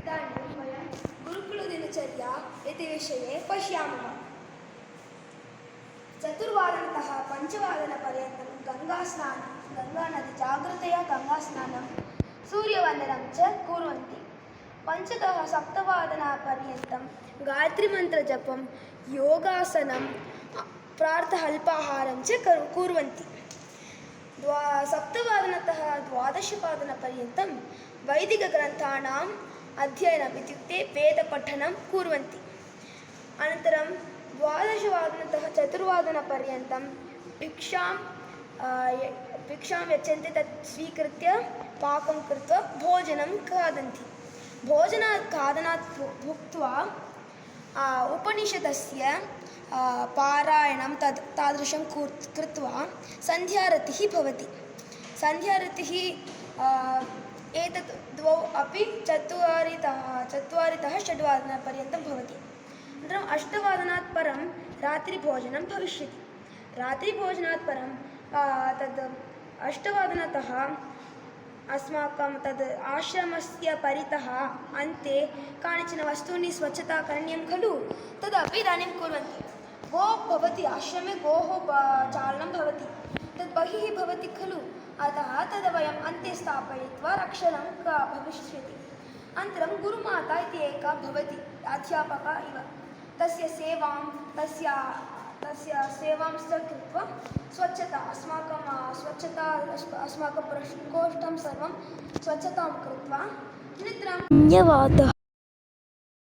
इदानीं वयं गुरुकुलदिनचर्या इति विषये पश्यामः। चतुर्वादनतः पञ्चवादनपर्यन्तं गङ्गास्नानं, गङ्गानदीजागृतया गङ्गास्नानं, सूर्यवन्दनं च कुर्वन्ति। 5तः 7वादनपर्यन्तं गायत्रीमन्त्रजपं, योगासनं, प्रातः अल्पाहारं च कुर्वन्ति। 7वादनतः 12वादनपर्यन्तं वैदिकग्रन्थानाम् अध्ययनम् इत्युक्ते वेदपठनं कुर्वन्ति। अनन्तरं 12वादनतः 4वादनपर्यन्तं भिक्षां यच्छन्ति, तत् स्वीकृत्य पाकं कृत्वा भोजनं खादन्ति। खादनात् भुक्त्वा उपनिषदस्य पारायणं तादृशं कृत्वा सन्ध्यारतिः भवति। सन्ध्यारतिः एतत् द्वौ अपि 4तः 6वादनपर्यन्तं भवति। अनन्तरम् 8वादनात् परं रात्रिभोजनं भविष्यति। रात्रिभोजनात् परं तद् 8वादनतः अस्माकं तद् आश्रमस्य परितः अन्ते कानिचन वस्तूनि स्वच्छता करणीयं खलु, तदपि इदानीं कुर्वन्ति। गोः भवति, आश्रमे गोः चालनं भवति, तद् बहिः भवति खलु, अतः तद् वयम् अन्ते स्थापयित्वा रक्षणं भविष्यति। अनन्तरं गुरुमाता इति एका भवति, अध्यापका इव, तस्य सेवां च कृत्वा अस्माकं प्रकोष्ठं सर्वं स्वच्छतां कृत्वा निद्रां। धन्यवादः।